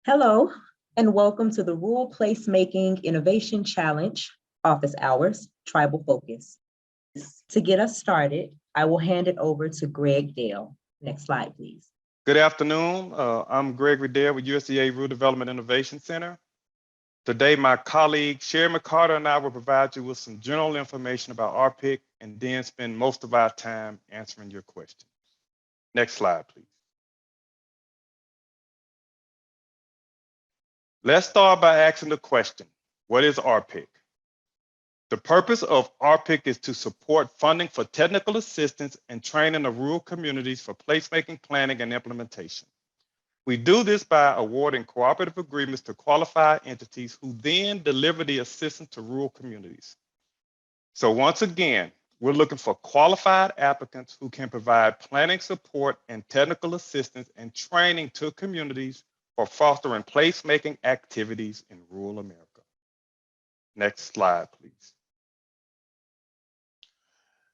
Hello, and welcome to the Rural Placemaking Innovation Challenge Office Hours Tribal Focus. To get us started, I will hand it over to Greg Dale. Next slide, please. Good afternoon. I'm Gregory with USDA Rural Development Innovation Center. Today, my colleague Sherri McCarter and I will provide you with some general information about RPIC and then spend most of our time answering your questions. Next slide, please. Let's start by asking the question, what is RPIC? The purpose of RPIC is to support funding for technical assistance and training of rural communities for placemaking, planning, and implementation. We do this by awarding cooperative agreements to qualified entities who then deliver the assistance to rural communities. So once again, we're looking for qualified applicants who can provide planning support and technical assistance and training to communities for fostering placemaking activities in rural America. Next slide, please.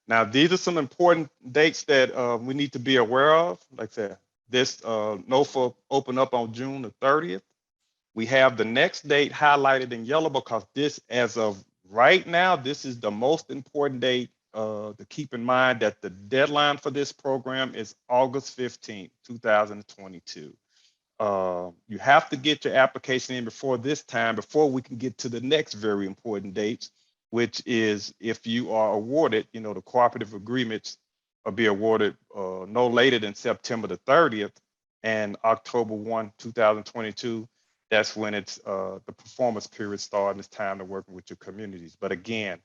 Now, these are some important dates that we need to be aware of. Like I said, this NOFA opened up on June the 30th. We have the next date highlighted in yellow because this, as of right now, this is the most important date to keep in mind that the deadline for this program is August 15th, 2022. You have to get your application in before this time, before we can get to the next very important dates, which is if you are awarded, the cooperative agreements will be awarded no later than September the 30th and October 1, 2022. That's when it's the performance period starts and it's time to work with your communities. But again,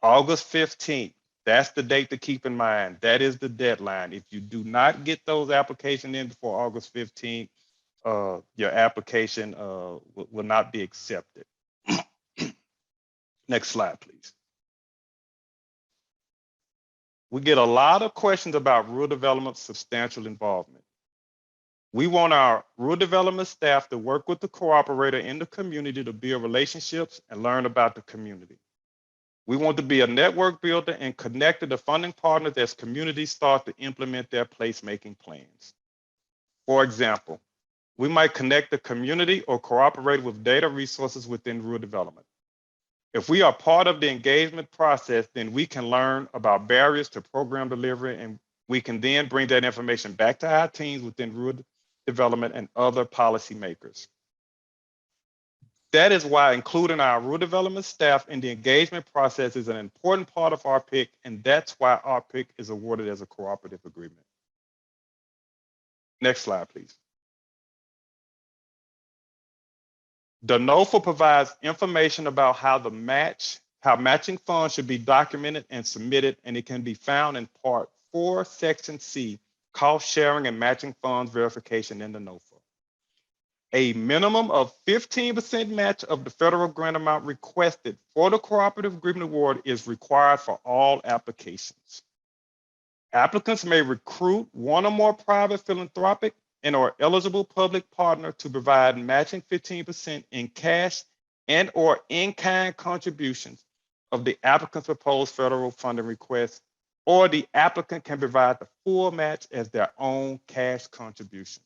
August 15th, that's the date to keep in mind. That is the deadline. If you do not get those applications in before August 15th, your application will not be accepted. Next slide, please. We get a lot of questions about rural development's substantial involvement. We want our rural development staff to work with the cooperator in the community to build relationships and learn about the community. We want to be a network builder and connect to the funding partners as communities start to implement their placemaking plans. For example, we might connect the community or cooperate with data resources within rural development. If we are part of the engagement process, then we can learn about barriers to program delivery, and we can then bring that information back to our teams within rural development and other policymakers. That is why including our rural development staff in the engagement process is an important part of RPIC, and that's why RPIC is awarded as a cooperative agreement. Next slide, please. The NOFA provides information about how matching funds should be documented and submitted, and it can be found in Part 4, Section C, Cost Sharing and Matching Funds Verification in the NOFA. A minimum of 15% match of the federal grant amount requested for the cooperative agreement award is required for all applications. Applicants may recruit one or more private philanthropic and/or eligible public partner to provide matching 15% in cash and/or in-kind contributions of the applicant's proposed federal funding request, or the applicant can provide the full match as their own cash contribution.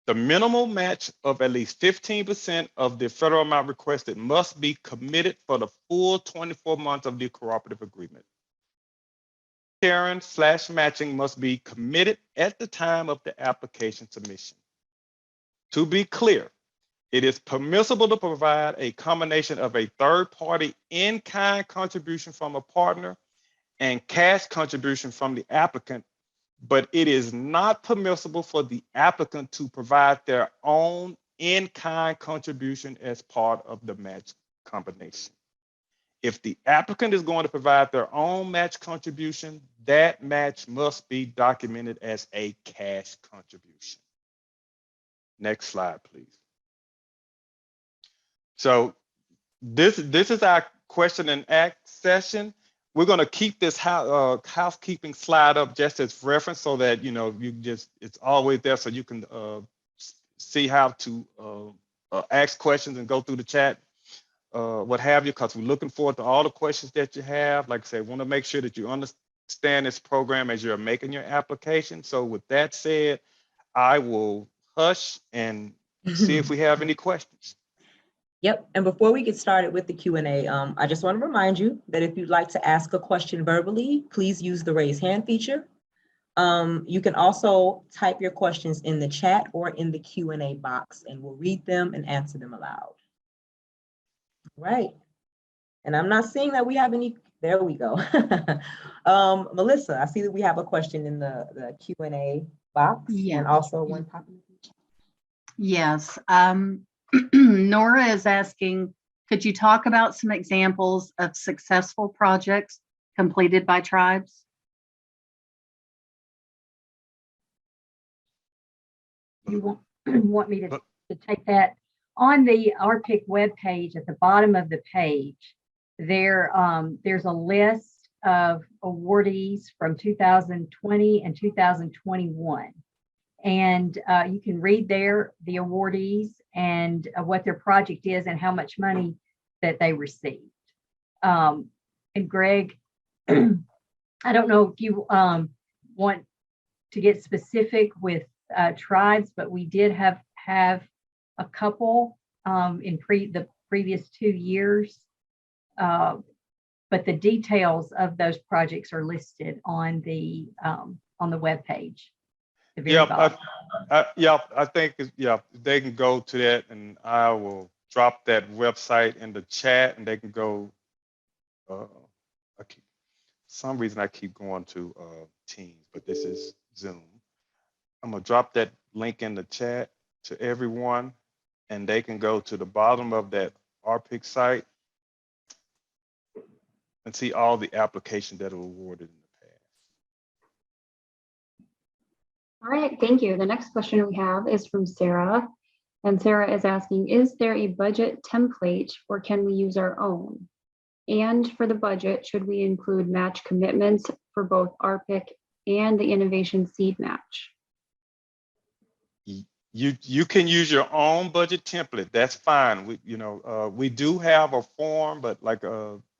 The minimal match of at least 15% of the federal amount requested must be committed for the full 24 months of the cooperative agreement. Sharing/matching must be committed at the time of the application submission. To be clear, it is permissible to provide a combination of a third-party in-kind contribution from a partner and cash contribution from the applicant, but it is not permissible for the applicant to provide their own in-kind contribution as part of the match combination. If the applicant is going to provide their own match contribution, that match must be documented as a cash contribution. Next slide, please. So this is our question and act session. We're going to keep this housekeeping slide up just as reference so that it's always there so you can see how to ask questions and go through the chat. What have you, because we're looking forward to all the questions that you have. Like I said, want to make sure that you understand this program as you're making your application. So with that said, I will hush and see if we have any questions. Yep, and before we get started with the Q&A, I just want to remind you that if you'd like to ask a question verbally, please use the raise hand feature. You can also type your questions in the chat or in the Q&A box, and we'll read them and answer them aloud. Right, and I'm not seeing that we have any, there we go. Melissa, I see that we have a question in the Q&A box. Yeah. And also one popping. Yes. Nora is asking, could you talk about some examples of successful projects completed by tribes? You want me to take that? On the RPIC webpage, at the bottom of the page, there's a list of awardees from 2020 and 2021. And you can read there the awardees and what their project is and how much money that they received. And Greg, I don't know if you want to get specific with tribes, but we did have a couple in the previous 2 years. But the details of those projects are listed on the webpage. Yeah, I think they can go to that, and I will drop that website in the chat, and they can go. Some reason I keep going to Teams, but this is Zoom. I'm gonna drop that link in the chat to everyone, and they can go to the bottom of that RPIC site and see all the applications that are awarded in the past. All right, thank you. The next question we have is from Sarah. And Sarah is asking, is there a budget template or can we use our own? And for the budget, should we include match commitments for both RPIC and the Innovation Seed Match? You can use your own budget template. That's fine. We do have a form, but like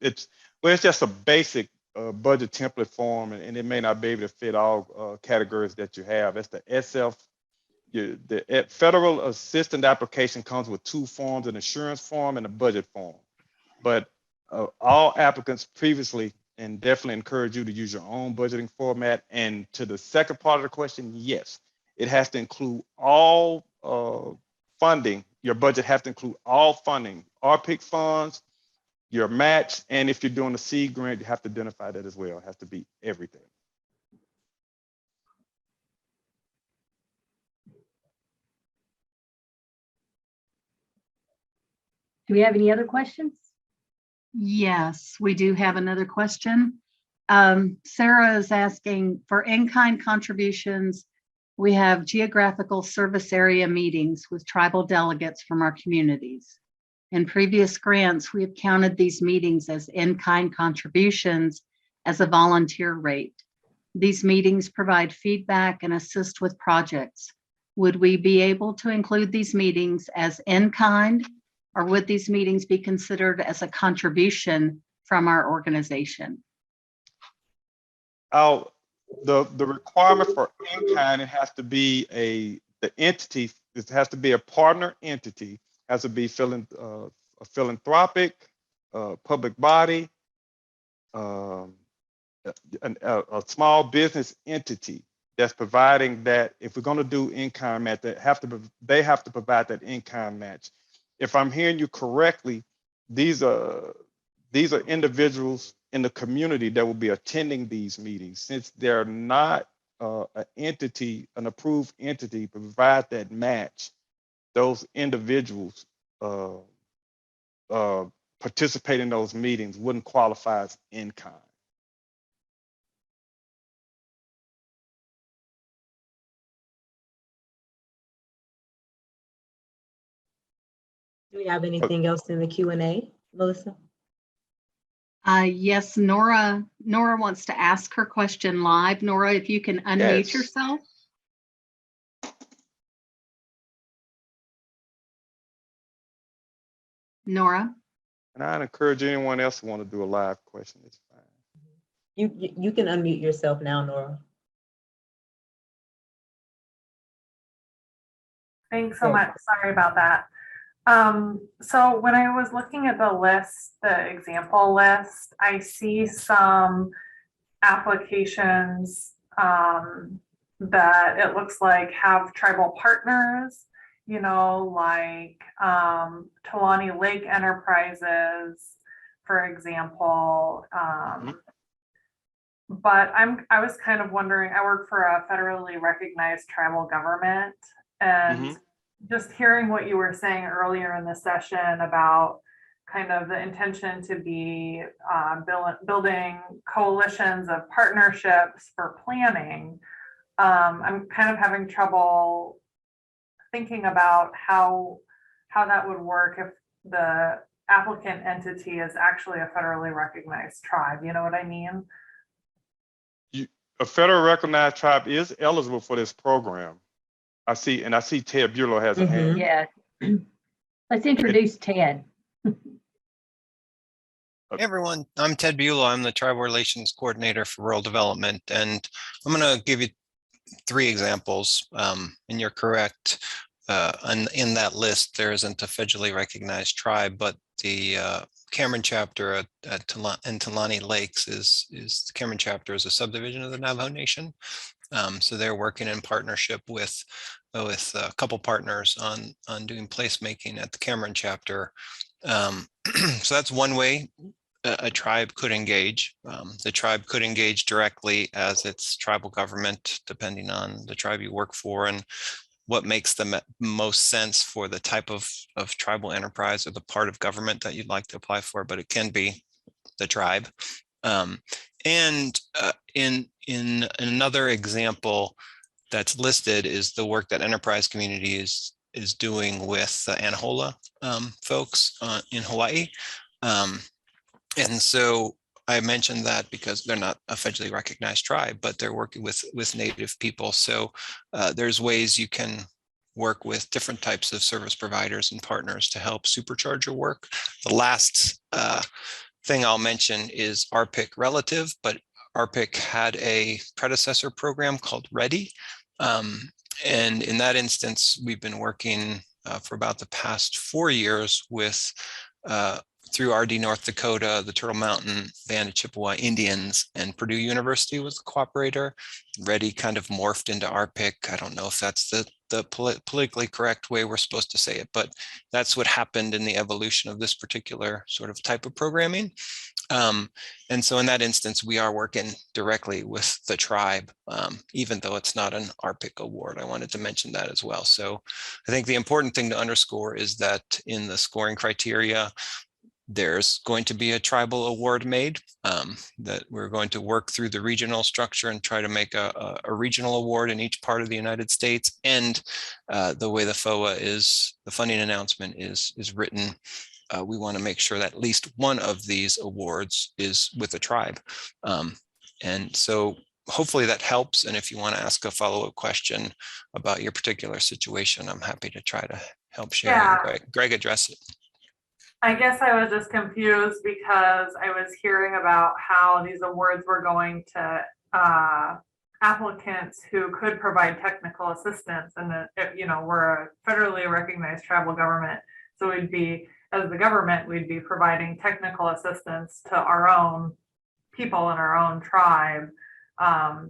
it's just a basic budget template form, and it may not be able to fit all categories that you have. That's the SF. The federal assistant application comes with 2 forms: an assurance form and a budget form. But all applicants previously, and definitely encourage you to use your own budgeting format. And to the second part of the question, yes, it has to include all funding. Your budget has to include all funding, RPIC funds, your match, and if you're doing a seed grant, you have to identify that as well. It has to be everything. Do we have any other questions? Yes, we do have another question. Sarah is asking, for in-kind contributions, we have geographical service area meetings with tribal delegates from our communities. In previous grants, we have counted these meetings as in-kind contributions as a volunteer rate. These meetings provide feedback and assist with projects. Would we be able to include these meetings as in-kind, or would these meetings be considered as a contribution from our organization? The requirement for in-kind, it has to be the entity. It has to be a partner entity. Has to be a philanthropic, public body, a small business entity that's providing that. If we're going to do in-kind match, they have to provide that in-kind match. If I'm hearing you correctly, these are individuals in the community that will be attending these meetings. Since they're not an approved entity to provide that match, those individuals participate in those meetings wouldn't qualify as in-kind. Do we have anything else in the Q&A, Melissa? Yes, Nora wants to ask her question live. Nora, if you can unmute yourself. Nora? And I'd encourage anyone else who want to do a live question. It's fine. You can unmute yourself now, Nora. Thanks so much. Sorry about that. So when I was looking at the list, the example list, I see some applications that it looks like have tribal partners, you know, like Talani Lake Enterprises, for example. But I was kind of wondering, I work for a federally recognized tribal government, and just hearing what you were saying earlier in the session about kind of the intention to be building coalitions of partnerships for planning, I'm kind of having trouble thinking about how that would work if the applicant entity is actually a federally recognized tribe. You know what I mean? A federal recognized tribe is eligible for this program. I see Ted Buelow has a hand. Yeah. Let's introduce Ted. Hey everyone, I'm Ted Buelow. I'm the Tribal Relations Coordinator for Rural Development, and I'm going to give you 3 examples, and you're correct. In that list, there isn't a federally recognized tribe, but the Cameron chapter in Talani Lakes is the Cameron chapter is a subdivision of the Navajo Nation. So they're working in partnership with a couple partners on doing placemaking at the Cameron chapter. So that's one way a tribe could engage. The tribe could engage directly as its tribal government, depending on the tribe you work for and what makes the most sense for the type of tribal enterprise or the part of government that you'd like to apply for, but it can be the tribe. And in another example that's listed is the work that Enterprise Community is doing with the Anahola folks in Hawaii. And so I mentioned that because they're not a federally recognized tribe, but they're working with Native people. So there's ways you can work with different types of service providers and partners to help supercharge your work. The last thing I'll mention is RPIC relative, but RPIC had a predecessor program called READY. And in that instance, we've been working for about the past 4 years with through RD North Dakota, the Turtle Mountain Band of Chippewa Indians, and Purdue University was the cooperator. READY kind of morphed into RPIC. I don't know if that's the politically correct way we're supposed to say it, but that's what happened in the evolution of this particular sort of type of programming. And so in that instance, we are working directly with the tribe, even though it's not an RPIC award. I wanted to mention that as well. So I think the important thing to underscore is that in the scoring criteria, there's going to be a tribal award made, that we're going to work through the regional structure and try to make a regional award in each part of the United States. And the way the FOA is, the funding announcement is written, we want to make sure that at least one of these awards is with a tribe. And so hopefully that helps. And if you want to ask a follow-up question about your particular situation, I'm happy to try to help Sherri and Greg address it. I guess I was just confused because I was hearing about how these awards were going to applicants who could provide technical assistance, and that, you know, we're a federally recognized tribal government, so we'd be, as the government, we'd be providing technical assistance to our own people in our own tribe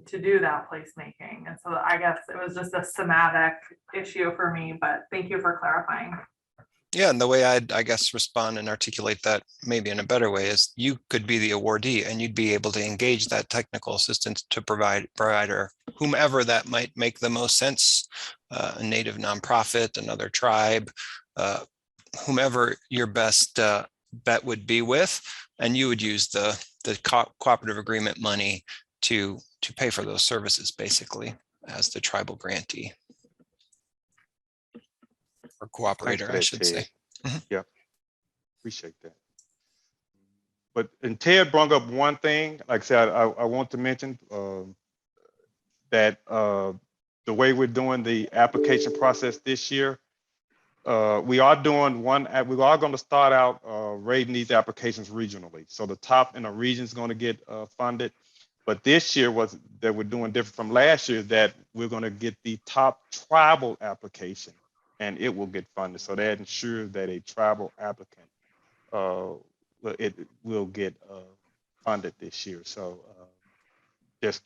to do that placemaking. And so I guess it was just a semantic issue for me, but thank you for clarifying. Yeah, and the way I'd, I guess, respond and articulate that maybe in a better way is you could be the awardee and you'd be able to engage that technical assistance to provider, whomever that might make the most sense, a Native nonprofit, another tribe, whomever your best bet would be with, and you would use the cooperative agreement money to pay for those services, basically, as the tribal grantee. Or cooperator, I should say. Yeah, appreciate that. But, and Ted brought up one thing, like I said, I want to mention that the way we're doing the application process this year, we are doing we are going to start out rating these applications regionally. So the top in a region is going to get funded. But this year that we're doing different from last year, that we're going to get the top tribal application and it will get funded. So that ensures that a tribal applicant it will get funded this year. So just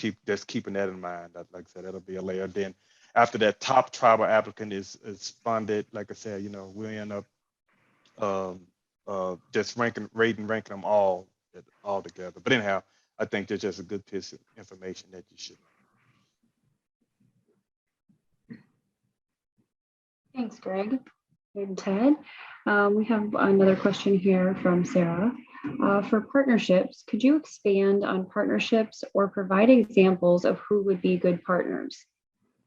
keeping that in mind. Like I said, that'll be a layer. Then after that top tribal applicant is funded, like I said, you know, we end up just ranking them all together. But anyhow, I think that's just a good piece of information that you should know. Thanks, Greg and Ted. We have another question here from Sarah. For partnerships, could you expand on partnerships or provide examples of who would be good partners?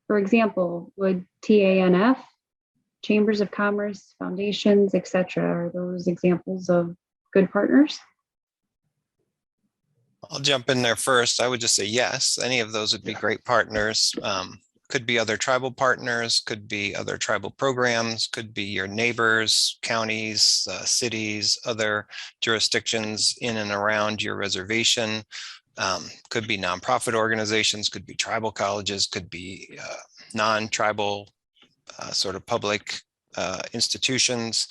For example, would TANF, chambers of commerce, foundations, etc., are those examples of good partners? I'll jump in there first. I would just say yes, any of those would be great partners. Could be other tribal partners, could be other tribal programs, could be your neighbors, counties, cities, other jurisdictions in and around your reservation. Could be nonprofit organizations, could be tribal colleges, could be non-tribal sort of public institutions.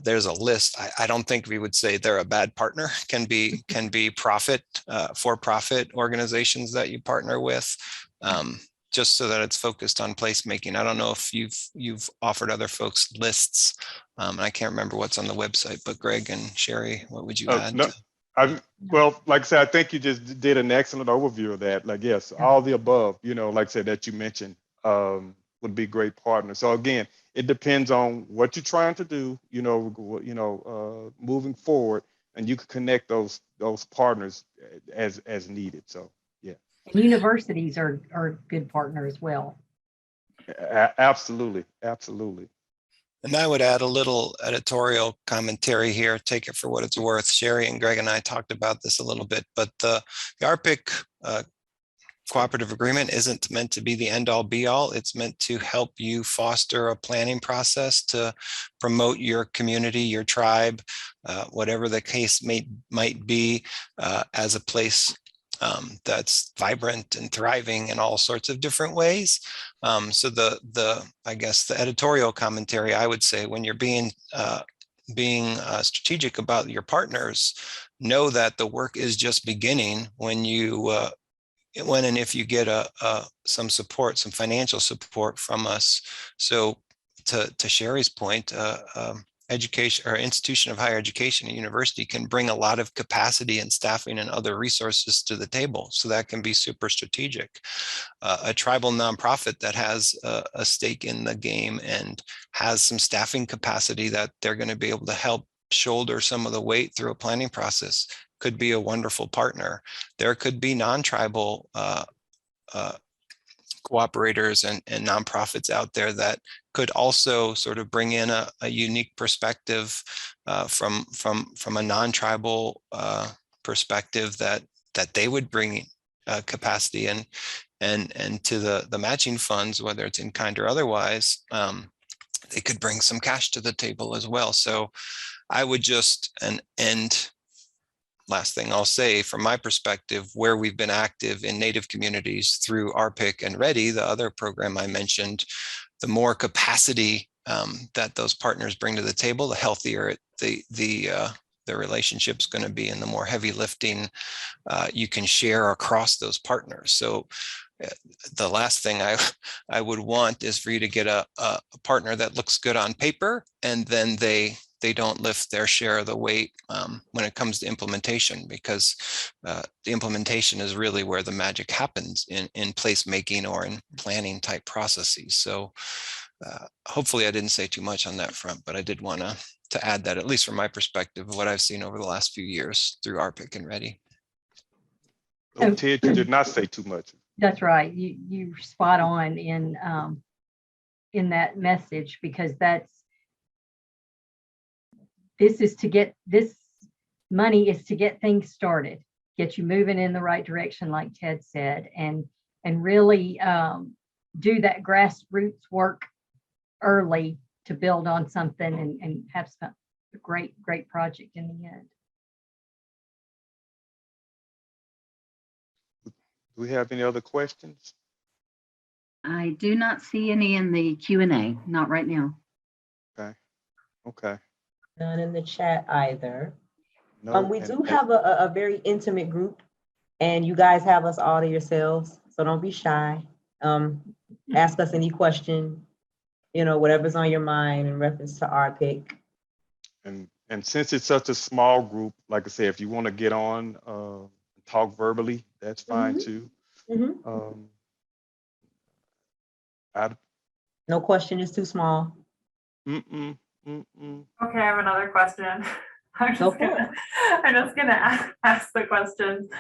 There's a list. I don't think we would say they're a bad partner. Can be for-profit organizations that you partner with, just so that it's focused on placemaking. I don't know if you've offered other folks lists, and I can't remember what's on the website. But Greg and Sherri, what would you add? No, well, like I said, I think you just did an excellent overview of that. Like, yes, all the above, you know, like I said, that you mentioned would be great partners. So again, it depends on what you're trying to do, moving forward, and you can connect those partners as needed. So yeah. And universities are good partner as well. Absolutely. And I would add a little editorial commentary here, take it for what it's worth. Sherri and Greg and I talked about this a little bit, but the RPIC cooperative agreement isn't meant to be the end all be all. It's meant to help you foster a planning process to promote your community, your tribe, whatever the case might be, as a place that's vibrant and thriving in all sorts of different ways. So I guess the editorial commentary, I would say, when you're being strategic about your partners, know that the work is just beginning when and if you get some support, some financial support from us. So to Sherri's point, education or institution of higher education, a university, can bring a lot of capacity and staffing and other resources to the table. So that can be super strategic. A tribal nonprofit that has a stake in the game and has some staffing capacity that they're going to be able to help shoulder some of the weight through a planning process could be a wonderful partner. There could be non-tribal cooperators and nonprofits out there that could also sort of bring in a unique perspective from a non-tribal perspective that they would bring capacity and to the matching funds, whether it's in kind or otherwise. They could bring some cash to the table as well. So I would just end. Last thing I'll say, from my perspective, where we've been active in Native communities through RPIC and READY, the other program I mentioned, the more capacity that those partners bring to the table, the healthier the relationship's going to be, and the more heavy lifting you can share across those partners. So the last thing I would want is for you to get a partner that looks good on paper, and then they don't lift their share of the weight when it comes to implementation, because the implementation is really where the magic happens in placemaking or in planning type processes. So hopefully I didn't say too much on that front, but I did want to add that, at least from my perspective, of what I've seen over the last few years through RPIC and READY. Oh, Ted, you did not say too much. That's right. You're spot on in that message, because this money is to get things started, get you moving in the right direction, like Ted said, and really do that grassroots work early to build on something and have a great project in the end. Do we have any other questions? I do not see any in the Q&A, not right now. Okay. None in the chat either. No, We and- do and- have a very intimate group, and you guys have us all to yourselves, so don't be shy. Ask us any question, whatever's on your mind in reference to RPIC. And since it's such a small group, like I said, if you want to get on, talk verbally, that's fine Mhm. too. Mhm. I, No question is too small. mm-mm. Okay, I have another question. I'm Go just for gonna, I'm just gonna ask the questions.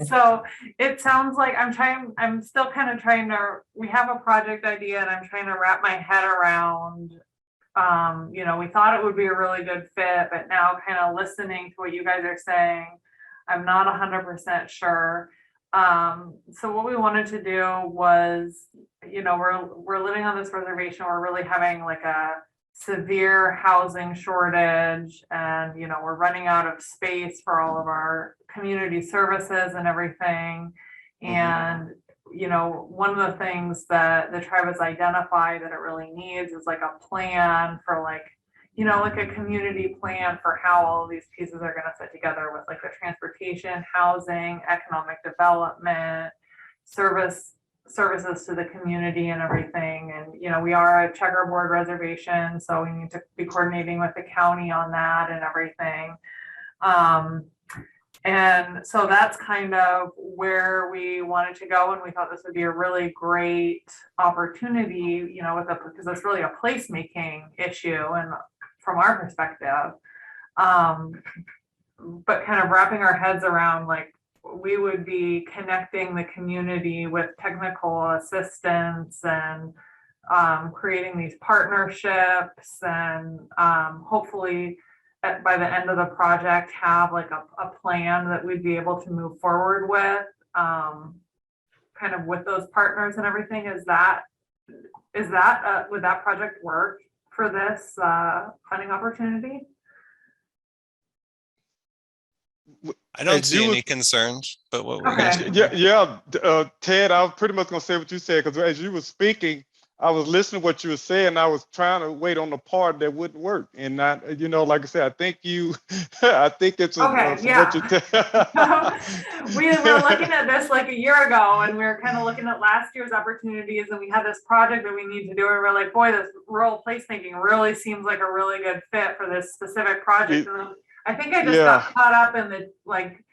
So it sounds like I'm still kind of trying to, we have a project idea and I'm trying to wrap my head around, we thought it would be a really good fit, but now kind of listening to what you guys are saying, I'm not 100% sure. So what we wanted to do was, we're living on this reservation. We're really having like a severe housing shortage, and we're running out of space for all of our community services and everything. And one of the things that the tribe has identified that it really needs is like a plan for like a community plan for how all of these pieces are going to fit together with like the transportation, housing, economic development, services to the community and everything. And we are a checkerboard reservation, so we need to be coordinating with the county on that and everything. And so that's kind of where we wanted to go, and we thought this would be a really great opportunity, because it's really a placemaking issue, and from our perspective, but kind of wrapping our heads around like we would be connecting the community with technical assistance and creating these partnerships, and hopefully by the end of the project have like a plan that we'd be able to move forward with, kind of with those partners and everything. Would that project work for this funding opportunity? I don't As see you any was- concerns, but what we're Okay. gonna Ted, I was pretty much gonna say what you said, because as you were speaking, I was listening to what you were saying. I was trying to wait on the part that wouldn't work, and not, like I said, I think I think it's Okay, what you We were looking at this like a year ago, and we were kind of looking at last year's opportunities, and we had this project that we need to do, and we're like, boy, this rural placemaking really seems like a really good fit for this specific project. And then I think I just got caught up in the like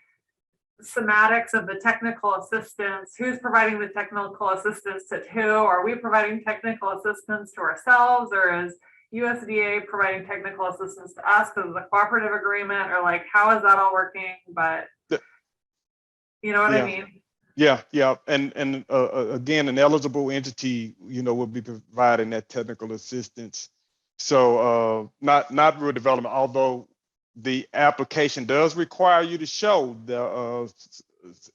semantics of the technical assistance. Who's providing the technical assistance to who? Are we providing technical assistance to ourselves, or is USDA providing technical assistance to us because of the cooperative agreement, or like how is that all working? But you know what I mean? Yeah. And again, an eligible entity, will be providing that technical assistance. So not rural development, although the application does require you to show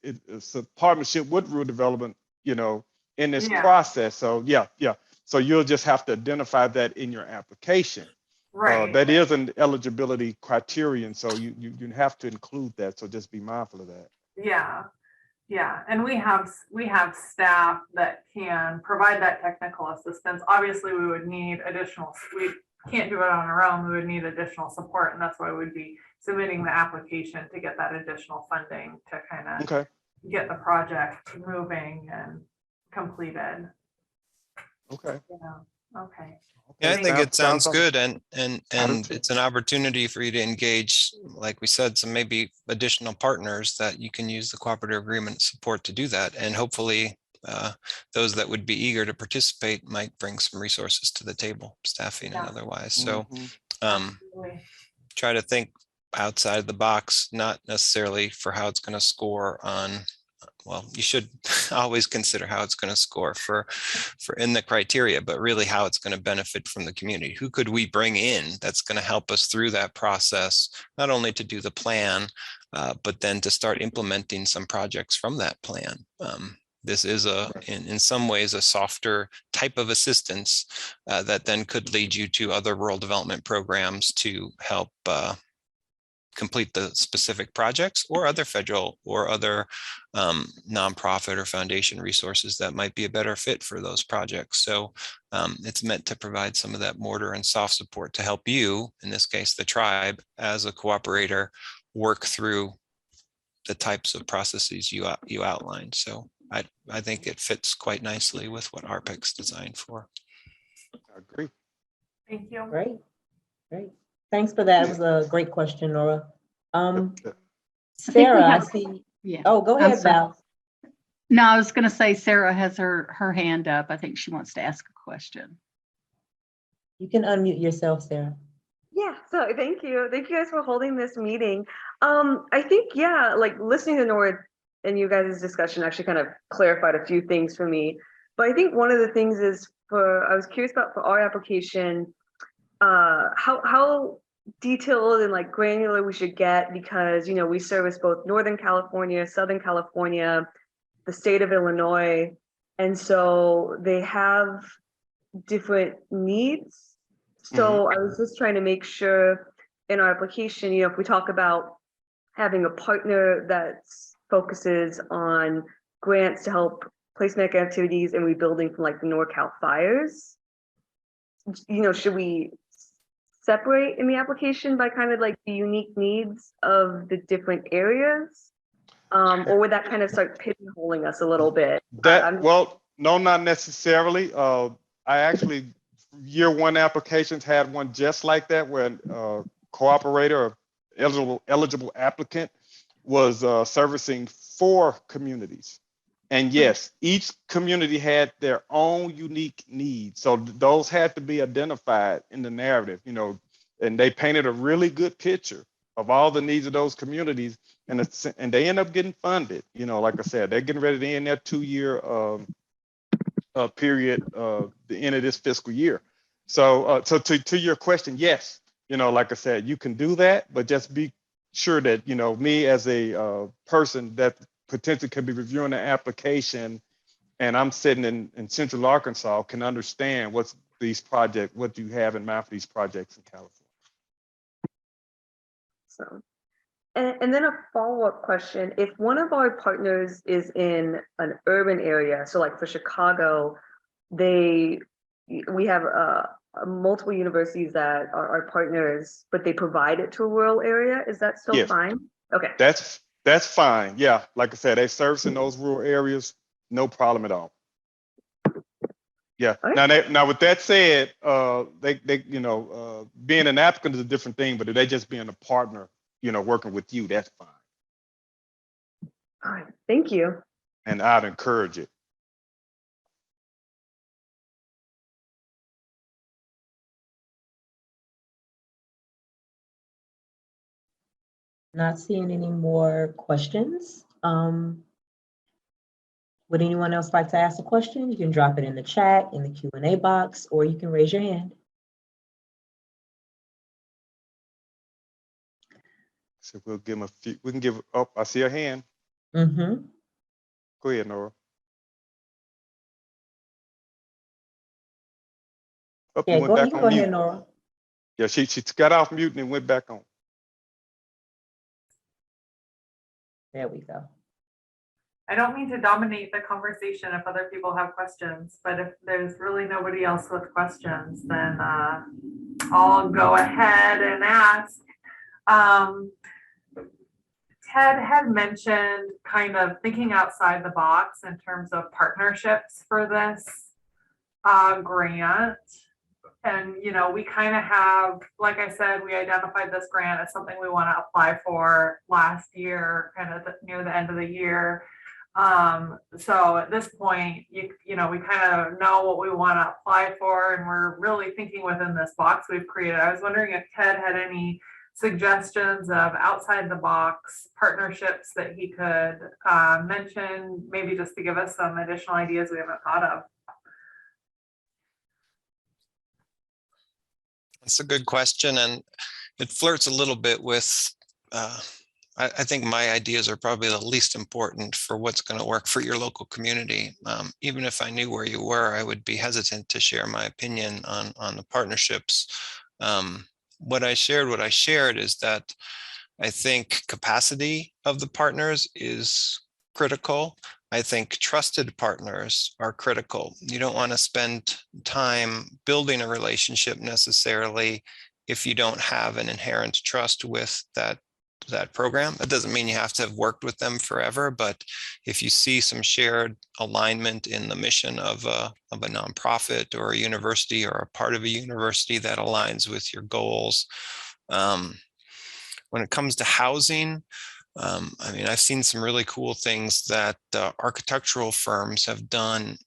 it's a partnership with rural development, in this process. So yeah. So you'll just have to identify that in your application. Right. That is an eligibility criterion, so you have to include that. So just be mindful of that. Yeah, and we have staff that can provide that technical assistance. Obviously, we would need we can't do it on our own. We would need additional support, and that's why we'd be submitting the application to get that additional funding to kind of get the project moving and completed. Okay. Okay. Yeah, I think it sounds Sounds- good, and too. it's an opportunity for you to engage, like we said, some maybe additional partners that you can use the cooperative agreement support to do that. And hopefully those that would be eager to participate might bring some resources to the table, staffing and otherwise. So try to think outside the box, not necessarily for how it's going to score on, well, you should always consider how it's going to score for in the criteria, but really how it's going to benefit from the community. Who could we bring in that's going to help us through that process, not only to do the plan, but then to start implementing some projects from that plan. This is in some ways a softer type of assistance that then could lead you to other rural development programs to help complete the specific projects, or other federal or other nonprofit or foundation resources that might be a better fit for those projects. So it's meant to provide some of that mortar and soft support to help you, in this case, the tribe, as a cooperator, work through the types of processes you outlined. So I think it fits quite nicely with what RPIC's designed for. I agree. Thank you. Great, great. Thanks for that. It was a great question, Nora. Sarah, I see. Yeah. Oh, go I'm ahead, sorry. Val. No, I was going to say Sarah has her hand up. I think she wants to ask a question. You can unmute yourself, Sarah. Yeah, so thank you. Thank you guys for holding this meeting. I think, yeah, like listening to Nora and you guys' discussion actually kind of clarified a few things for me. But I think one of the things is I was curious about for our application, how detailed and like granular we should get, because, you know, we service both Northern California, Southern California, the state of Illinois. And so they have different needs. So I was just trying to make sure in our application, you know, if we talk about having a partner that focuses on grants to help placemaking activities and rebuilding from like the NorCal fires, you know, should we separate in the application by kind of like the unique needs of the different areas? Or would that kind of start pigeonholing us a little bit? Well, no, not necessarily. I actually, year one applications had one just like that, where a cooperator or eligible applicant was servicing 4 communities. And yes, each community had their own unique needs. So those had to be identified in the narrative, you know, and they painted a really good picture of all the needs of those communities. And they end up getting funded. You know, like I said, they're getting ready to end their 2-year period, the end of this fiscal year. So, to your question, yes, you know, like I said, you can do that, but just be sure that, you know, me as a person that potentially could be reviewing the application, and I'm sitting in Central Arkansas, can understand what you have in mind for these projects in California. So, and then a follow-up question, if one of our partners is in an urban area, so like for Chicago, we have multiple universities that are our partners, but they provide it to a rural area. Is that still fine? Okay. That's fine. Yeah, like I said, they service in those rural areas, no problem at all. Yeah. Right. Now with that said, they you know, being an applicant is a different thing, but if they just being a partner, you know, working with you, that's fine. All right. Thank you. And I'd encourage it. Not seeing any more questions. Would anyone else like to ask a question? You can drop it in the chat, in the Q&A box, or you can raise your hand. So we'll give them a few. We can give. Oh, I see a hand. Mm-hmm. Go ahead, Nora. Oh, Yeah, you can go ahead, Nora. Yeah, she got off mute and then went back on. There we go. I don't mean to dominate the conversation if other people have questions, but if there's really nobody else with questions, then I'll go ahead and ask. Ted had mentioned kind of thinking outside the box in terms of partnerships for this grant. And, you know, we kind of have, like I said, we identified this grant as something we want to apply for last year, kind of near the end of the year. So at this point, you know, we kind of know what we want to apply for, and we're really thinking within this box we've created. I was wondering if Ted had any suggestions of outside the box partnerships that he could mention, maybe just to give us some additional ideas we haven't thought of. That's a good question, and it flirts a little bit with, I think my ideas are probably the least important for what's going to work for your local community. Even if I knew where you were, I would be hesitant to share my opinion on the partnerships. What I shared is that I think capacity of the partners is critical. I think trusted partners are critical. You don't want to spend time building a relationship necessarily if you don't have an inherent trust with that program. That doesn't mean you have to have worked with them forever, but if you see some shared alignment in the mission of a nonprofit or a university or a part of a university that aligns with your goals. When it comes to housing, I mean, I've seen some really cool things that architectural firms have done,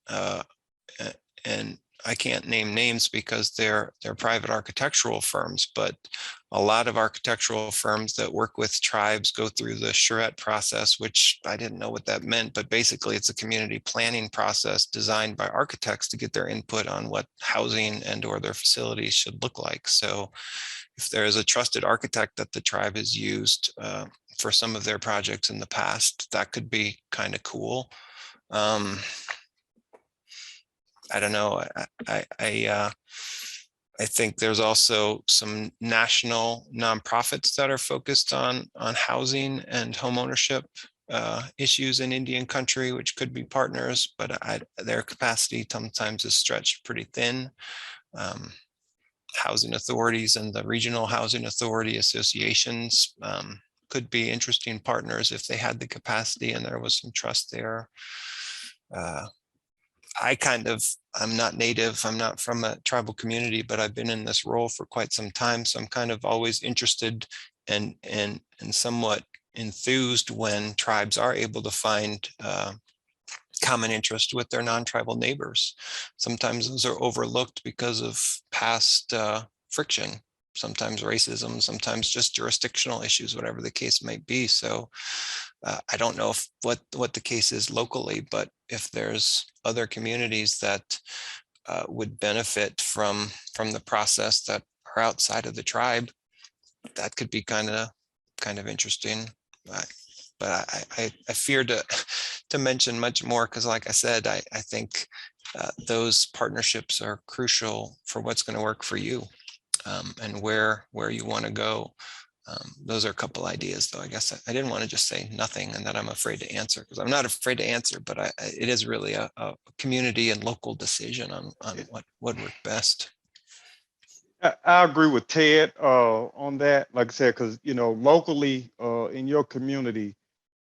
and I can't name names because they're private architectural firms, but a lot of architectural firms that work with tribes go through the charrette process, which I didn't know what that meant, but basically it's a community planning process designed by architects to get their input on what housing and or their facilities should look like. So if there is a trusted architect that the tribe has used for some of their projects in the past, that could be kind of cool. I don't know. I think there's also some national nonprofits that are focused on housing and homeownership issues in Indian country, which could be partners, but their capacity sometimes is stretched pretty thin. Housing authorities and the regional housing authority associations could be interesting partners if they had the capacity and there was some trust there. I'm not native, I'm not from a tribal community, but I've been in this role for quite some time. So I'm kind of always interested and somewhat enthused when tribes are able to find common interest with their non-tribal neighbors. Sometimes those are overlooked because of past friction, sometimes racism, sometimes just jurisdictional issues, whatever the case might be. So I don't know what the case is locally, but if there's other communities that would benefit from the process that are outside of the tribe, that could be kind of interesting. But I fear to mention much more because, like I said, I think those partnerships are crucial for what's going to work for you and where you want to go. Those are a couple ideas, though. I guess I didn't want to just say nothing and that I'm afraid to answer, because I'm not afraid to answer, but it is really a community and local decision on what would work best. I agree with Ted on that. Like I said, because locally in your community,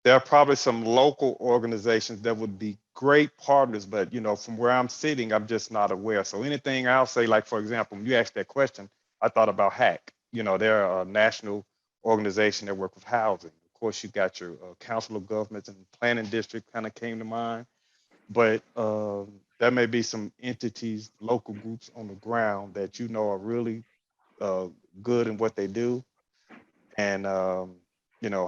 there are probably some local organizations that would be great partners, but from where I'm sitting, I'm just not aware. So anything I'll say, like for example, when you asked that question, I thought about HAC. They're a national organization that work with housing. Of course, you got your council of governments and planning district kind of came to mind, but there may be some entities, local groups on the ground that are really good in what they do, and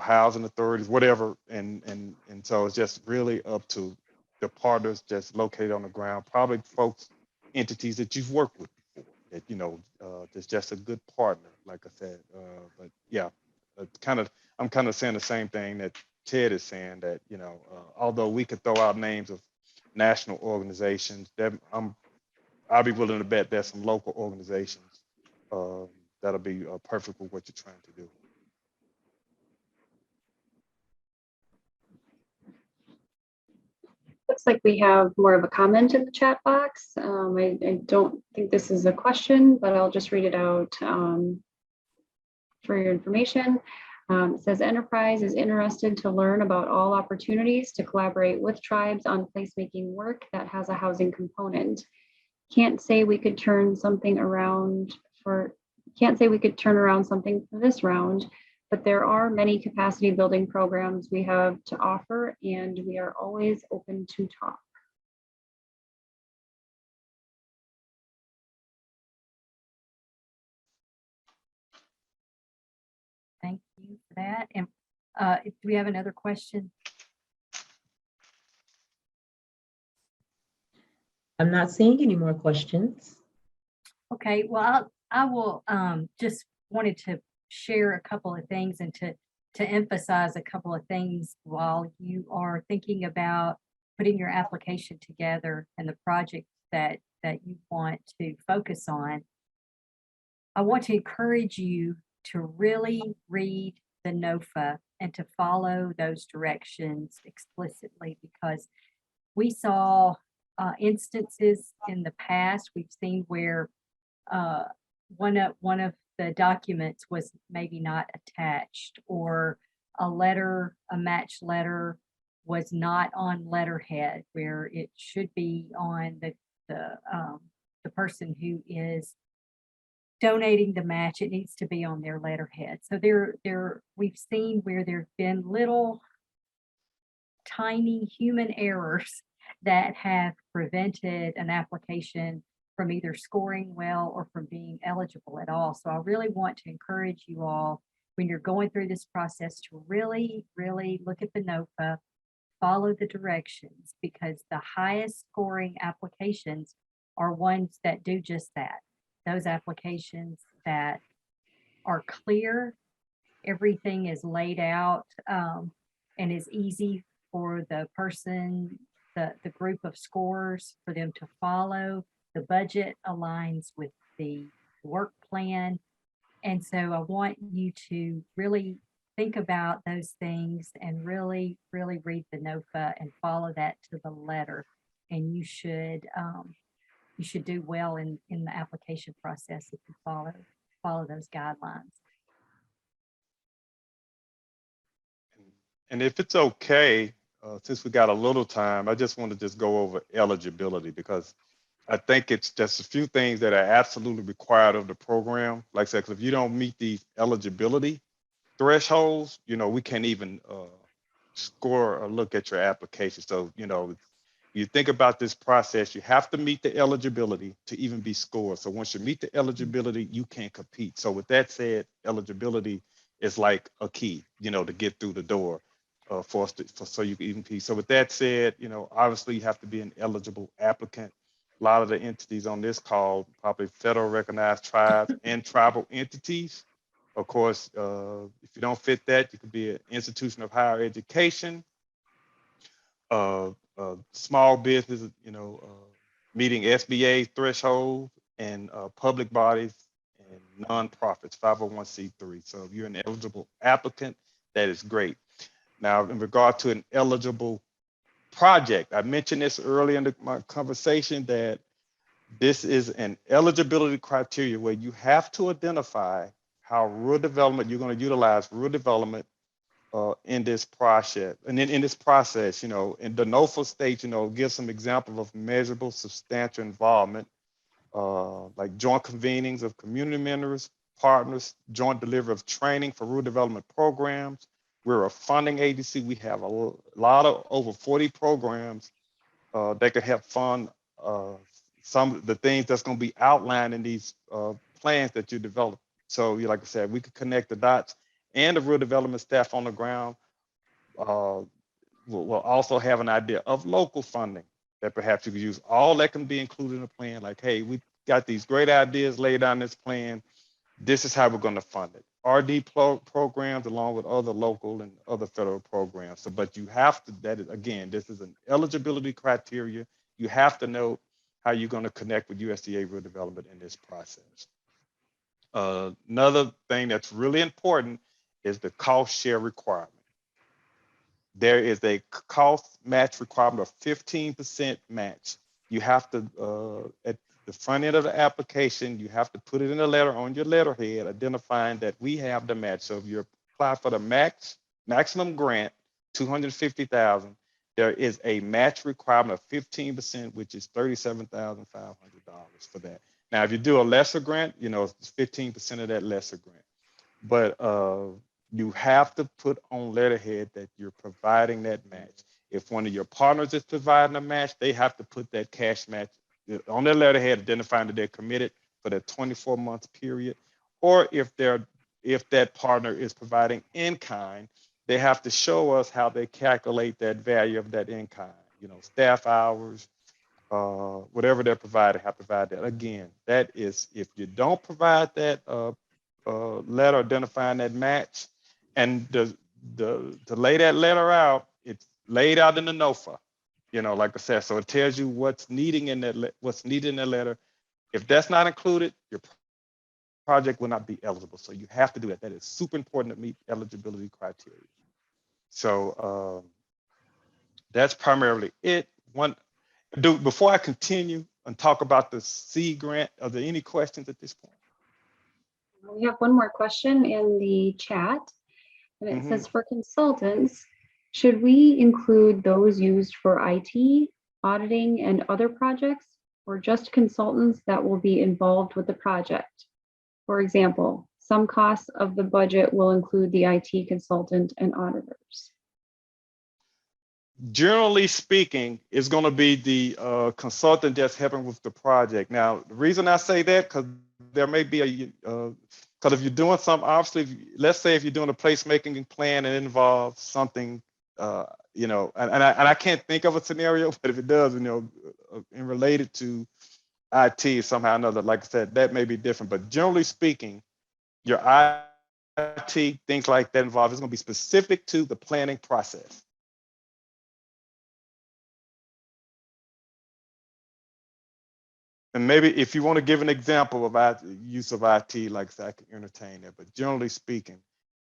housing authorities, whatever, and so it's just really up to the partners just located on the ground, probably folks, entities that you've worked with before, that that's just a good partner, like I said. But yeah, I'm kind of saying the same thing that Ted is saying, that although we could throw out names of national organizations, that I'll be willing to bet there's some local organizations that'll be perfect with what you're trying to do. Looks like we have more of a comment in the chat box. I don't think this is a question, but I'll just read it out for your information. It says, Enterprise is interested to learn about all opportunities to collaborate with tribes on placemaking work that has a housing component. Can't say we could turn something around for something for this round, but there are many capacity building programs we have to offer, and we are always open to talk. Thank you for that. And do we have another question? I'm not seeing any more questions. Okay, well, I will just wanted to share a couple of things and to emphasize a couple of things while you are thinking about putting your application together and the project that you want to focus on. I want to encourage you to really read the NOFA and to follow those directions explicitly, because we saw instances in the past, we've seen where one of the documents was maybe not attached, or a match letter was not on letterhead where it should be on the person who is donating the match. It needs to be on their letterhead. So we've seen where there've been little tiny human errors that have prevented an application from either scoring well or from being eligible at all. So I really want to encourage you all, when you're going through this process, to really, really look at the NOFA, follow the directions, because the highest scoring applications are ones that do just that. Those applications that are clear, everything is laid out and is easy for the person, the group of scorers, for them to follow. The budget aligns with the work plan. And so I want you to really think about those things and really, really read the NOFA and follow that to the letter. And you should do well in the application process if you follow those guidelines. And if it's okay, since we got a little time, I just want to just go over eligibility, because I think it's just a few things that are absolutely required of the program. Like I said, 'cause if you don't meet these eligibility thresholds, we can't even score or look at your application. So, you think about this process, you have to meet the eligibility to even be scored. So once you meet the eligibility, you can't compete. So with that said, eligibility is like a key, to get through the door so you can even compete. So with that said, obviously you have to be an eligible applicant. A lot of the entities on this call, probably federal recognized tribes and tribal entities. Of course, if you don't fit that, you could be an institution of higher education, small business, meeting SBA threshold, and public bodies and nonprofits, 501c3. So if you're an eligible applicant, that is great. Now, in regard to an eligible project, I mentioned this earlier in my conversation, that this is an eligibility criteria where you have to identify how rural development, you're going to utilize rural development in this process. And then in this process, in the NOFA state, give some examples of measurable, substantial involvement, like joint convenings of community members, partners, joint delivery of training for rural development programs. We're a funding agency. We have a lot of over 40 programs that could help fund some of the things that's going to be outlined in these plans that you develop. So, like I said, we could connect the dots, and the rural development staff on the ground will also have an idea of local funding that perhaps you could use. All that can be included in the plan. Like, hey, we got these great ideas laid out in this plan. This is how we're going to fund it. RD programs along with other local and other federal programs. So, but you have to, this is an eligibility criteria. You have to know how you're going to connect with USDA rural development in this process. Another thing that's really important is the cost share requirement. There is a cost match requirement of 15% match. You have to, at the front end of the application, you have to put it in a letter on your letterhead identifying that we have the match. So if you apply for the maximum grant, $250,000, there is a match requirement of 15%, which is $37,500 for that. Now, if you do a lesser grant, it's 15% of that lesser grant. But you have to put on letterhead that you're providing that match. If one of your partners is providing a match, they have to put that cash match on their letterhead, identifying that they're committed for that 24-month period. Or if that partner is providing in-kind, they have to show us how they calculate that value of that in-kind, staff hours, whatever they're providing, have to provide that. Again, that is, if you don't provide that letter identifying that match, and to lay that letter out, it's laid out in the NOFA, like I said, so it tells you what's needed in that letter. If that's not included, your project will not be eligible. So you have to do that. That is super important to meet eligibility criteria. So that's primarily it. Before I continue and talk about the seed grant, are there any questions at this point? We have one more question in the chat, and it says, for consultants, should we include those used for IT, auditing, and other projects, or just consultants that will be involved with the project? For example, some costs of the budget will include the IT consultant and auditors. Generally speaking, it's going to be the consultant that's helping with the project. Now, the reason I say that, because there may be because if you're doing something, obviously, let's say if you're doing a placemaking plan and it involves something, and I can't think of a scenario, but if it does, and related to IT somehow or another, like I said, that may be different. But generally speaking, your IT, things like that involved, is going to be specific to the planning process. And maybe if you want to give an example of use of IT, like I said, I can entertain that. But generally speaking,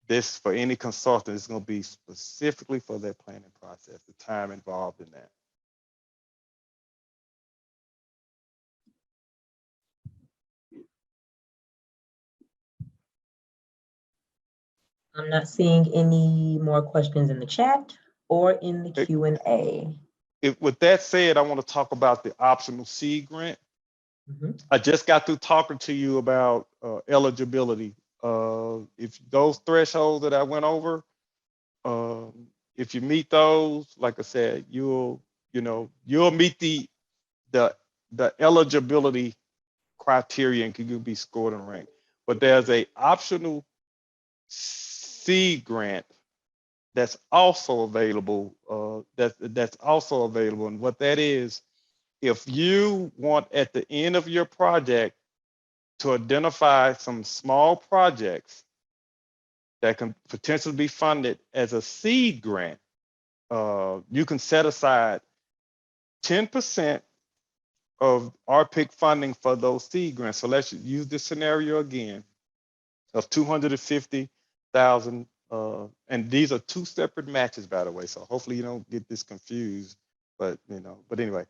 this for any consultant is going to be specifically for their planning process, the time involved in that. I'm not seeing any more questions in the chat or in the Q&A. With that said, I want to talk about the optional seed grant. I just got through talking to you about eligibility. If those thresholds that I went over, if you meet those, like I said, you'll meet the eligibility criteria and can be scored and ranked. But there's a optional seed grant that's also available. That's also available, and what that is, if you want at the end of your project to identify some small projects that can potentially be funded as a seed grant, you can set aside 10% of RPIC funding for those seed grants. So let's use this scenario again of $250,000, and these are two separate matches, by the way. So hopefully you don't get this confused, but anyway.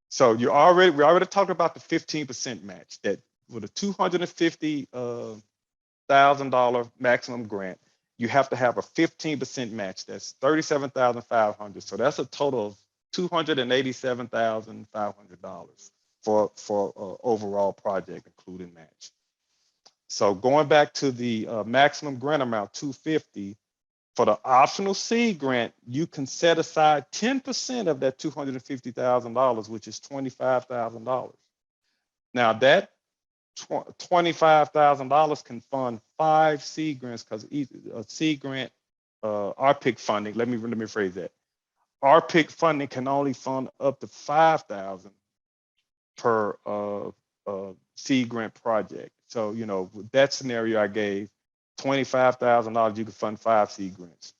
So we already talked about the 15% match, that with a $250,000 maximum grant, you have to have a 15% match. That's $37,500. So that's a total of $287,500 for overall project, including match. So going back to the maximum grant amount, $250,000. For the optional seed grant, you can set aside 10% of that $250,000, which is $25,000. Now that $25,000 can fund 5 seed grants, because a seed grant, RPIC funding, let me rephrase that. RPIC funding can only fund up to $5,000 per seed grant project. So, with that scenario I gave, $25,000, you can fund 5 seed grants.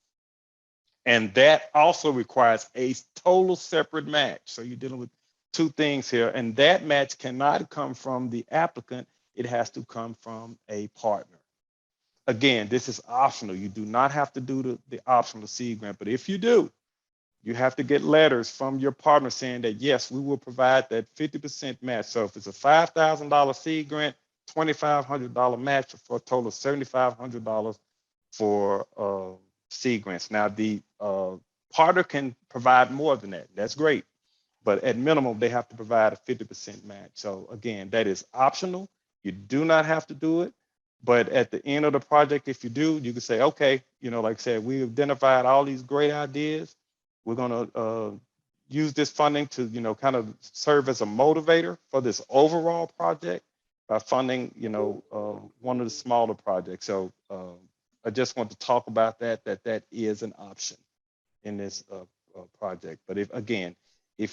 And that also requires a total separate match. So you're dealing with 2 things here. And that match cannot come from the applicant. It has to come from a partner. Again, this is optional. You do not have to do the optional seed grant. But if you do, you have to get letters from your partner saying that, yes, we will provide that 50% match. So if it's a $5,000 seed grant, $2,500 match for a total of $7,500 for seed grants. Now the partner can provide more than that. That's great, but at minimum they have to provide a 50% match. So again, that is optional. You do not have to do it, but at the end of the project, if you do, you can say, okay, like I said, we identified all these great ideas. We're gonna use this funding to kind of serve as a motivator for this overall project by funding, one of the smaller projects. So I just want to talk about that is an option in this project. But if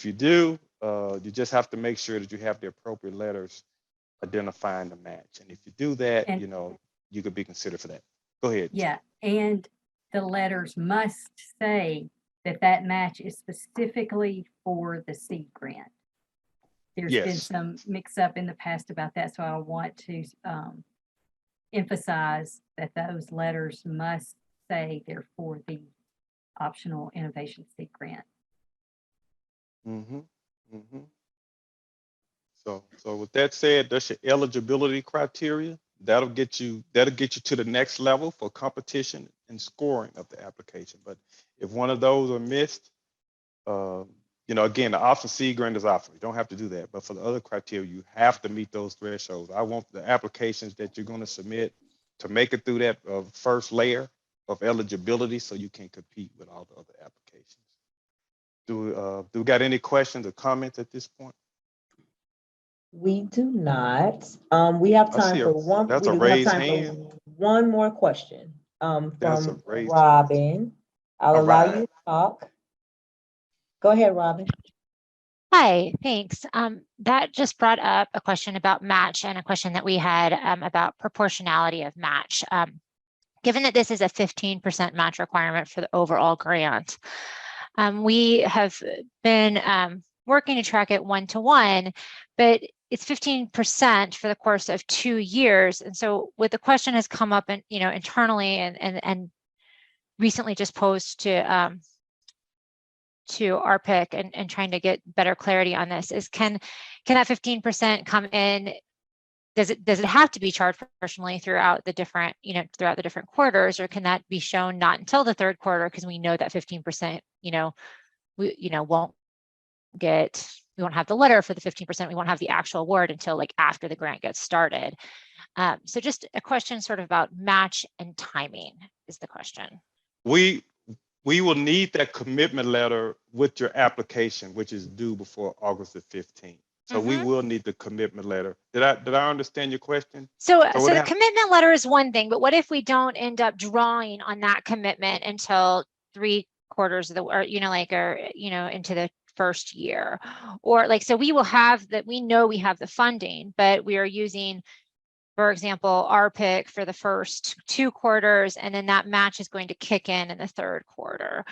you do, you just have to make sure that you have the appropriate letters identifying the match. And if you do that, you could be considered for that. Go ahead. Yeah, and the letters must say that match is specifically for the seed grant. There's been some mix up in the past about that, so I want to emphasize that those letters must say they're for the optional innovation seed grant. Mm-hmm. Mm-hmm. So with that said, that's your eligibility criteria. That'll get you to the next level for competition and scoring of the application. But if one of those are missed, you know, again, the option C grant is optional. You don't have to do that. But for the other criteria, you have to meet those thresholds. I want the applications that you're going to submit to make it through that first layer of eligibility so you can compete with all the other applications. Do we got any questions or comments at this point? We do not. We have I see time for one. that's We a do have raised time hand. for one more question. That's a From raised hand. Robin. I'll All allow right. you to talk. Go ahead, Robin. Hi, thanks. That just brought up a question about match and a question that we had about proportionality of match. Given that this is a 15% match requirement for the overall grant, we have been working to track it 1-to-1, but it's 15% for the course of 2 years. And so what the question has come up and, you know, internally and recently just posed to RPIC and trying to get better clarity on this is can that 15% come in? Does it have to be charged proportionally throughout the different, you know, throughout the different quarters, or can that be shown not until the third quarter? Because we know that 15%, you know, we won't have the letter for the 15%. We won't have the actual award until like after the grant gets started. So just a question sort of about match and timing is the question. We will need that commitment letter with your application, which is due before August the 15th. So we will need the commitment letter. Did I understand your question? So the commitment letter is one thing, but what if we don't end up drawing on that commitment until 3 quarters of the, or, you know, like, or, you know, into the first year, or like, so we will have that, we know we have the funding, but we are using, for example, RPIC for the first 2 quarters, and then that match is going to kick in the third quarter.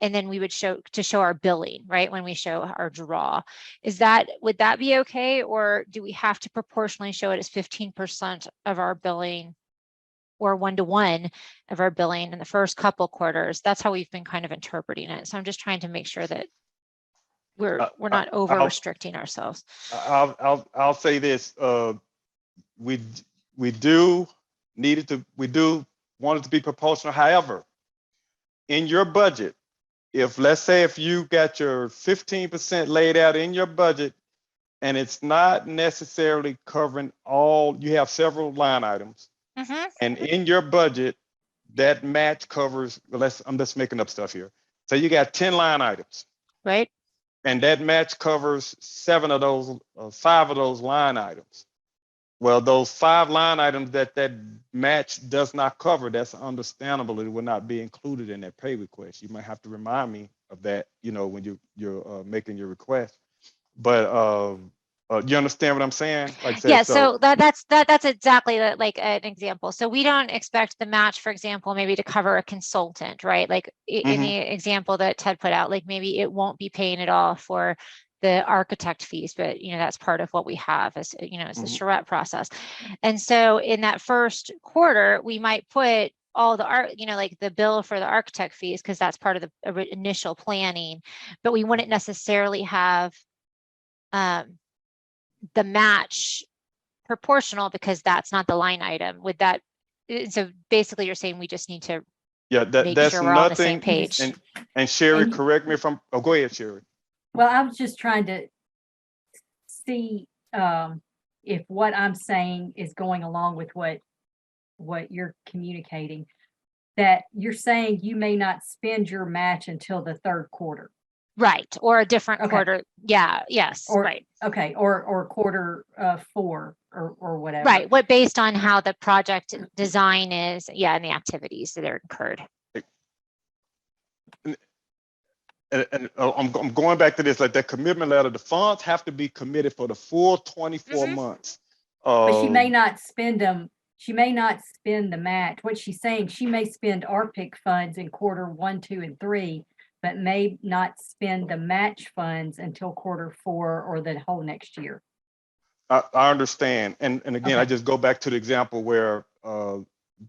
And then we would show our billing, right? When we show our draw, would that be okay? Or do we have to proportionally show it as 15% of our billing or 1-to-1 of our billing in the first couple quarters? That's how we've been kind of interpreting it. So I'm just trying to make sure that we're not over restricting ourselves. I'll say this. We do want it to be proportional. However, in your budget, let's say if you got your 15% laid out in your budget and it's not necessarily covering all, you have several line items, and in your budget, that match covers, I'm just making up stuff here. So you got 10 line items. Right. And that match covers 5 of those line items. Well, those 5 line items that match does not cover, that's understandable. It will not be included in that pay request. You might have to remind me of that, you know, when you're making your request. But you understand what I'm saying? Like, yeah. So that's exactly like an example. So we don't expect the match, for example, maybe to cover a consultant, right? Like in the example that Ted put out, like maybe it won't be paying it all for the architect fees, but you know, that's part of what we have as, you know, it's a charrette process. And so in that first quarter, we might put all the art, you know, like the bill for the architect fees, because that's part of the initial planning, but we wouldn't necessarily have the match proportional because that's not the line item. With that, so basically you're saying we just need to make sure we're all on the same page. And Sherri, correct me if I'm, go ahead, Sherri. Well, I was just trying to see if what I'm saying is going along with what you're communicating, that you're saying you may not spend your match until the third quarter. Right, or a different quarter. Yeah, yes, right. Okay, or quarter 4 or whatever. Right, based on how the project design is, and the activities that are incurred. And I'm going back to this, like that commitment letter, the funds have to be committed for the full 24 months. But she may not spend them. She may not spend the match. What she's saying, she may spend RPIC funds in quarter 1, 2, and 3, but may not spend the match funds until quarter 4 or the whole next year. I understand. And again, I Okay. just go back to the example where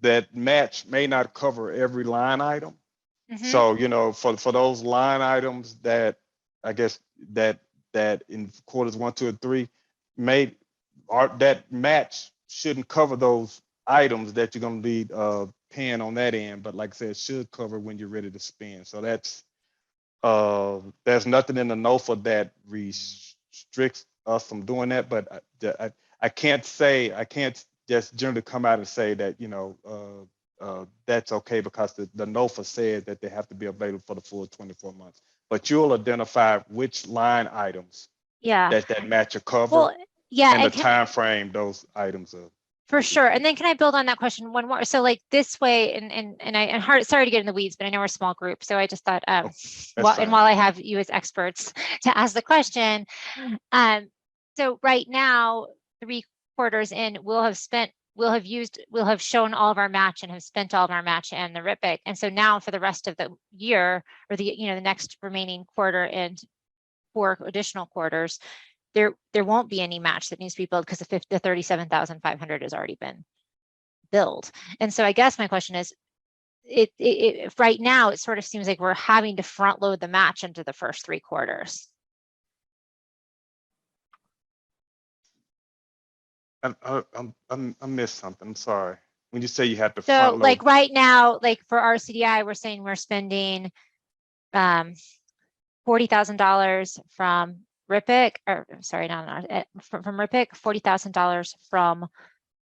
that match may not cover every line item. Mhm. So, you know, for those line items that I guess that in quarters 1, 2, and 3 that match shouldn't cover those items that you're going to be paying on that end. But like I said, it should cover when you're ready to spend. So there's nothing in the NOFA that restricts us from doing that. But I can't just generally come out and say that, you know, that's okay because the NOFA says that they have to be available for the full 24 months. But you'll identify which line items Yeah. that match are covered Well, yeah, and the and time frame those items are. for sure. And then can I build on that question one more? So like this way, and sorry to get in the weeds, but I know we're a small group. So I just thought, fine. while I have you as experts to ask the question, so right now, 3 quarters in, we'll have shown all of our match and have spent all of our match and the RPIC. And so now for the rest of the year, or the next remaining quarter and 4 additional quarters, there won't be any match that needs to be billed because the 37,500 has already been billed. And so I guess my question is, right now it sort of seems like we're having to front load the match into the first 3 quarters. I missed something. I'm sorry. When you say you have to So front load. like right now, like for our CDI, we're saying we're spending $40,000 from RPIC, or sorry, from RPIC, $40,000 from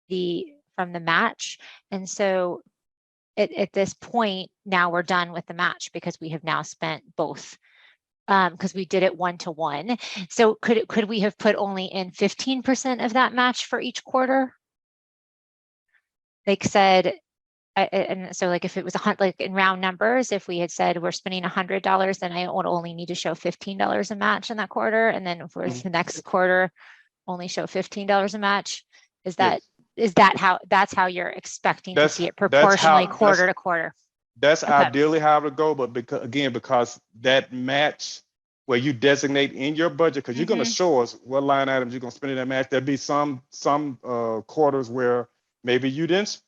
the match. And so at this point, now we're done with the match because we have now spent both, because we did it 1-to-1. So could we have put only in 15% of that match for each quarter? Like said, and so like if it was like in round numbers, if we had said we're spending $100, then I would only need to show $15 a match in that quarter. And then for the next quarter, only show $15 a match. Is that that's how you're expecting to see it proportionally quarter to quarter? That's Okay. ideally how it would go, but because that match where you designate in your budget, because you're going to show us what line items you're going to spend in that match. There'll be some quarters where maybe you didn't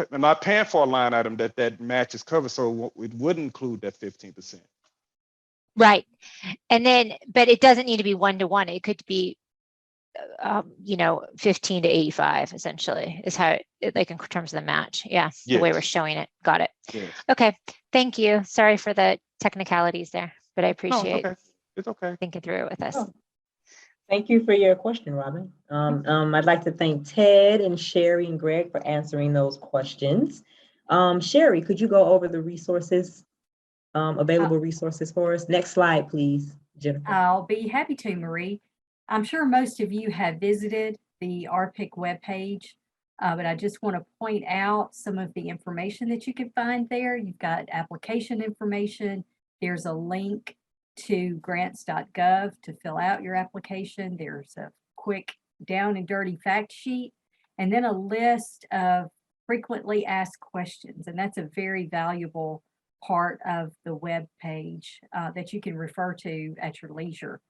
not paying for a line item that match is covered, so it would include that 15%. Right. And then, but it doesn't need to be 1-to-1. It could be 15 to 85 essentially is how like in terms of the match. Yeah. The way we're showing it. Got it. Yes. Okay. Thank you. Sorry for the technicalities there, but I appreciate it's okay. thinking through it with us. Oh. Thank you for your question, Robin. I'd like to thank Ted and Sherri and Greg for answering those questions. Sherri, could you go over the resources, available resources for us? Next slide, please, Jennifer. I'll be happy to, Marie. I'm sure most of you have visited the RPIC webpage, but I just want to point out some of the information that you can find there. You've got application information. There's a link to grants.gov to fill out your application. There's a quick down and dirty fact sheet, and then a list of frequently asked questions. And that's a very valuable part of the web page that you can refer to at your leisure.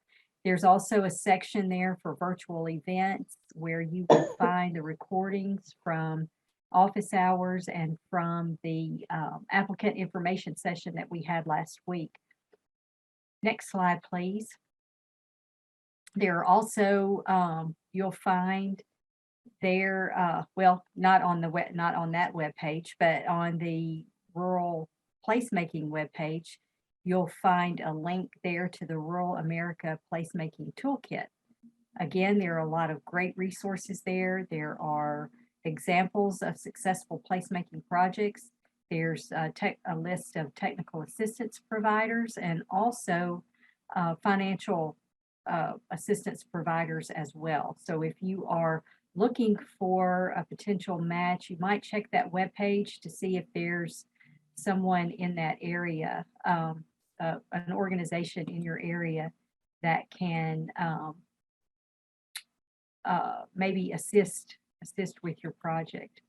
There's also a section there for virtual events where you will find the recordings from office hours and from the applicant information session that we had last week. Next slide, please. There are also, you'll find there, well, not on that web page, but on the rural placemaking web page, you'll find a link there to the Rural America Placemaking Toolkit. Again, there are a lot of great resources there. There are examples of successful placemaking projects. There's a list of technical assistance providers and also financial assistance providers as well. So if you are looking for a potential match, you might check that webpage to see if there's someone in that area, an organization in your area that can maybe assist with your project.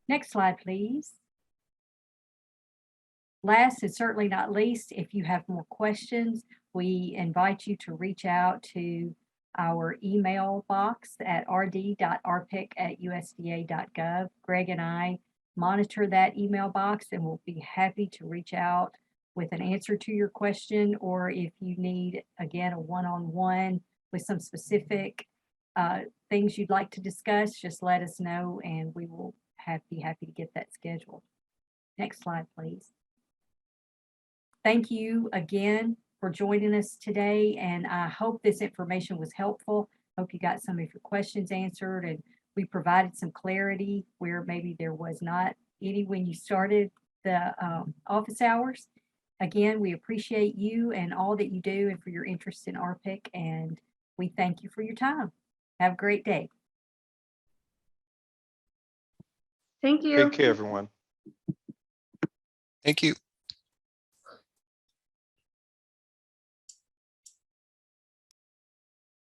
Next slide, please. Last and certainly not least, if you have more questions, we invite you to reach out to our email box at rd.rpic@usda.gov. Greg and I monitor that email box and we'll be happy to reach out with an answer to your question, or if you need, again, a one-on-one with some specific things you'd like to discuss, just let us know and we will be happy to get that scheduled. Next slide, please. Thank you again for joining us today, and I hope this information was helpful. Hope you got some of your questions answered and we provided some clarity where maybe there was not any when you started the office hours. Again, we appreciate you and all that you do and for your interest in RPIC, and we thank you for your time. Have a great day. Thank you. Take care, everyone. Thank you.